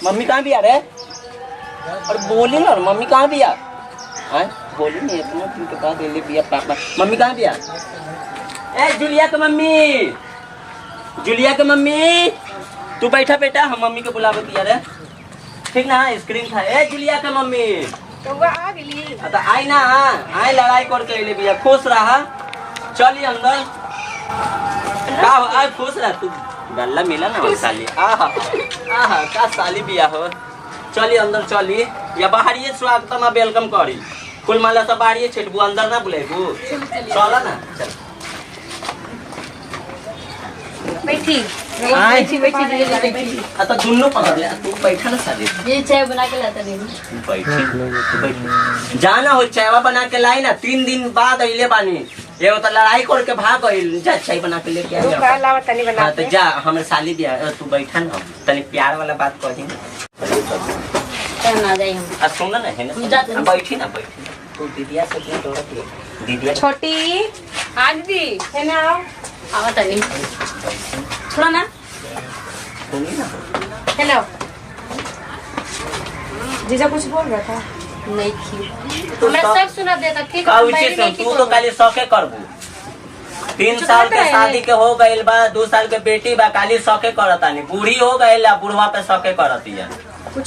Mummy कहाँ भी आ रहे? और बोली ना मम्मी कहाँ भी आ? बोली नहीं इतना दिन के बाद ले बिया पापा। मम्मी कहाँ भी आ? ए जुलिया के मम्मी, जुलिया के मम्मी, तू बैठा बेटा, हम मम्मी के बुलावे दिया रे। ठीक ना स्क्रीन था। ए जुलिया के मम्मी तो वो आ गेली तो आई ना, आई लड़ाई करके ले बिया। खुश रहा, चली अंदर का हो? आज खुश रह तू, गल्ला मिला ना साली। आहा आहा का साली बिया हो। चली अंदर चली, या बाहरिए स्वागत में वेलकम करी। कुल माला सब बाहरिए छिटबू, अंदर ना बुलेबू। चला ना चल बैठी बैठी बैठी तो दुन्नू पकड़ ले। तू बैठा ना साली, ये चाय बना के लाता नहीं बैठी जाना हो। चायवा बना के लाई ना, 3 दिन बाद अइले बानी। ये तो लड़ाई करके भाग गइल। जा चाय बना के लेके आ। रुका लावा तनी बना तो जा, हमरे साली बिया। तू बैठा ना, तनी प्यार वाला बात कही ना जाई हम। सुन ना है ना, बैठी ना बैठी। तू दीदिया से क्यों डरत है? दीदिया छोटी आज दी है ना, आवा तनी थोड़ा ना सुनी ना। हेलो जीजा कुछ बोल रहा था नहीं थी, हमरा सब सुना देता। ठीक है काउची सुन, तू तो खाली शौके करबू। 3 साल के शादी के हो गइल बा, 2 साल के बेटी बा, खाली शौके करतानी। बूढ़ी हो गइल, बुढ़वा पे शौके करतिया।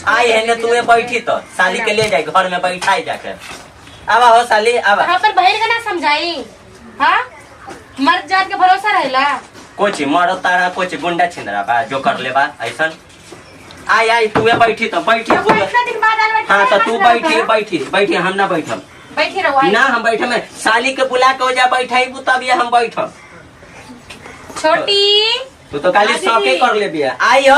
आई है ने तू बैठी तो साली के ले जाई घर में बैठाई जाके। आवा हो साली आवा। वहां पर बहन का ना समझाई। हां मर्द जात के भरोसा रहेला। कुछ मरद तारा कुछ गुंडा छिंदरा बा जो कर ले बा ऐसन। आई आई तू बैठी तो बैठी। इतना दिन बाद आल बैठी। हाँ तो तू बैठी बैठी बैठी, हम ना बैठम। बैठी रहो ना हम बैठे में साली के बुला के हो जा बैठाई तब ये हम बैठम। छोटी तू तो खाली शौके कर ले बिया। आई हो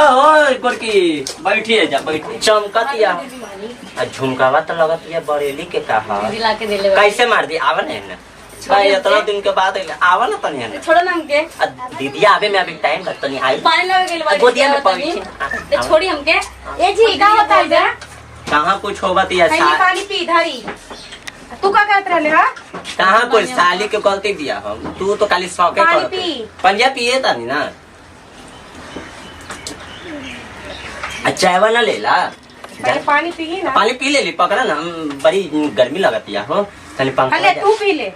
गोरकी बैठी जा बैठी। चमकतिया झुमकावा तो लगतिया बरेली के कहा दिला के देले कैसे मार दी। आवा ना भाई इतना दिन के बाद आवा ना तनी है। छोड़ो ना हमके। दीदिया आवे में अभी टाइम लगता नहीं। आई पानी लगे गेल बाड़ी गोदिया में तनी बैठी। ते छोड़ी हमके। ए जी का होता है जा? कहाँ कुछ होगा तिया पानी पी धरी। तू का कहत रहले हा? कहाँ कोई साली के गलती दिया हम। तू तो खाली शौके पानी करते पी। पंजा पिए तानी ना। चाय ना ले ला, पानी पी ना। पानी पी ले ली। पकड़ा ना, बड़ी गर्मी लगती है हो। खाली पंखा ले तू पी ले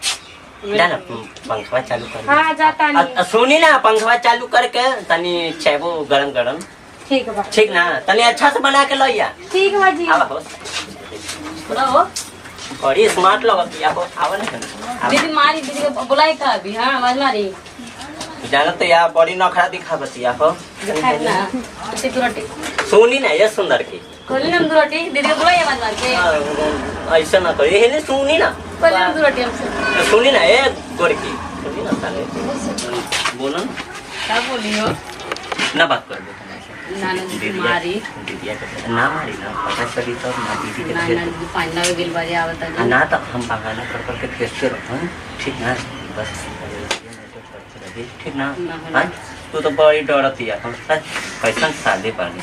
ना ना पंखा चालू कर। हाँ जाता नहीं। सुनी ना पंखा चालू करके तनी चायबो गरम गरम। ठीक है ठीक ना, तनी अच्छा से बना के लइया। ठीक है जी। आवा हो हो बड़ी स्मार्ट लगती है हो। आवा ना दीदी मारी, दीदी को बुलाई था अभी। हाँ आवाज मारी जाना तो यार बड़ी नखरा दिखा बतिया हो। दिखाई ना सिक्योरिटी सुनी ना ये सुंदर की खोली ना रोटी। दीदी को बुलाई आवाज मार के। ऐसा ना करी है। सुनी ना खोली ना रोटी हमसे। सुनी ना ये गोरकी सुनी ना साले बोलो ना। क्या बोली हो? ना बात कर दे नाना दीदी मारी। दीदिया के ना मारी ना पता चली तो ना दीदी के नाना दीदी पानी लगे गेल बाजे आवता है ना तो हम बहाना कर करके फेंकते रहते। ठीक ना बस ठीक ना। हाँ तू तो बड़ी डरती है कैसा शादी पानी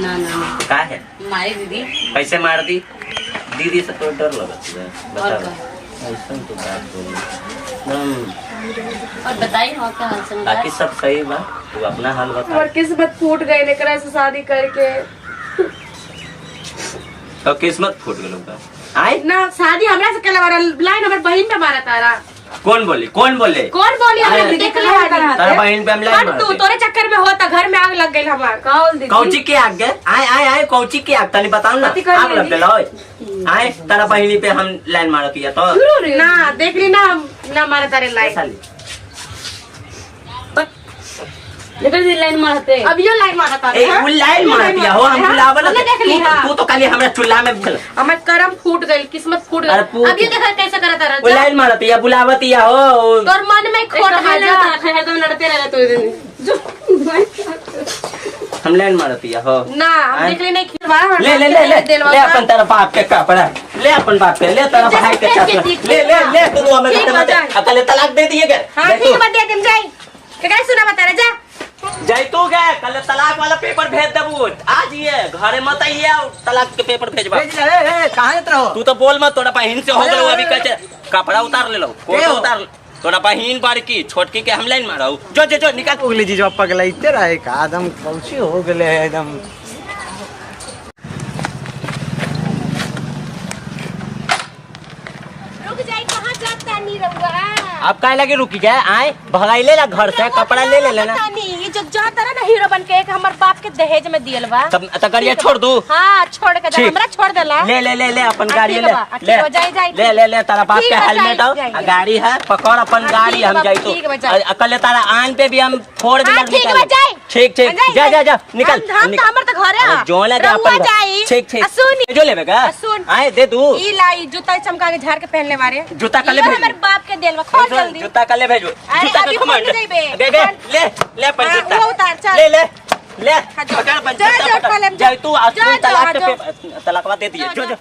ना ना का है। मारी दीदी कैसे मार दी? दीदी से तो डर लगती है। और बता ऐसा तो बात बोली। और बताइए और क्या हाल समाचार? बाकी सब सही बा, तू अपना हाल बता। और किस्मत फूट गई लेकर से शादी करके। तो किस्मत फूट गई बा। आई ना शादी हमरा से कल वाला लाइन हमर बहन पे मारा तारा। कौन बोली कौन बोले? कौन बोली? हमरा देख ले तारा बहन पे हम लाइन तू तोरे चक्कर में होता घर में आग लग गई हमार। कौन दीदी? कौची के आग गए? आए आए आए कौची के आग तनी बताओ ना। आग लग गए आए तारा बहनी पे हम लाइन मारती है तो ना देख ली ना मारा तारे लाइन। लेकिन लाइन मारते अब ये लाइन मारा तारे। ए वो लाइन मारती है हो। हम बुलावा ना देख ली। तू तो खाली हमरा चूल्हा में हमार करम फूट गई, किस्मत फूट अरे गई। अब ये देखा कैसे करा तारा। वो लाइन मारती है बुलावती है हो। तोर मन में खोट है ना। हरदम लड़ते रहला तो दिन हम लाइन मारती है हो ना हम देख ली नहीं खिलवा। ले ले ले ले ले अपन तेरा बाप के कपड़ा ले अपन बाप के ले तेरा भाई के चपला ले ले ले तू हमें अकेले तलाक दे दिए गए। हां ठीक बात दे तुम जाई केकरा सुना बता रे जा जाई तू गए कल तलाक वाला पेपर भेज देबू। आज ये घरे मत आइए तलाक के पेपर भेजबा। भेज ले ए कहां जत रहो? तू तो बोल मत तोड़ा बहन से हो गलो अभी कचे कपड़ा उतार ले लो कोट उतार तोरा बहिन बड़की छोटकी के हम लाइन मारऊ जो जो जो निकल उगली जी जब पगलाइते रहे का एकदम कौची हो गेले एकदम। रुक जाई, कहाँ जाता नहीं रहुआ? अब काहे लगे रुकी जाए आए भगाइले ला घर से कपड़ा ले लेना पता नहीं, ये जो जाता रहा ना हीरो बन के, एक हमर बाप के दहेज में दियल बा। तब तगड़िया छोड़ दू हाँ छोड़ के जा, ठीक। हमरा छोड़ देला। ले ले ले ले अपन आ, गाड़ी ठीक ले बा, आ, ले ठीक बा, जाई, जाई, ले ले ले तारा बाप ठीक के बा, हेलमेट जाई, हो जाई, जाई। गाड़ी है पकड़ अपन हाँ, गाड़ी ठीक हम बा, जाई ठीक बा, तो जाई। अकल तारा आन पे भी हम फोड़ हाँ, दिला ठीक बा, जाई। ठीक ठीक जाई, जा जा जाई। जा निकल हम तो हमर तो घरे आ। जो ले रहुआ अपन जाई। ठीक ठीक आ, सुन। जो लेबे का सुन। आए दे तू ई लाई जूता चमका के झाड़ के पहनले बारे। जूता कले इहो भेज हमर बाप के देलवा, खोल जल्दी। जूता कले भेजो अरे, जूता अभी का कमांड खोल देबे। दे दे ले ले अपन हाँ, जूता वो उतार, चल। ले ले ले हाँ, जो। पकड़ अपन जा, जूता जा, पकड़ कलम, जाई तू जा, आज जा, तलाक जा। पे तलाकवा दे दिए जा, जो जा। जो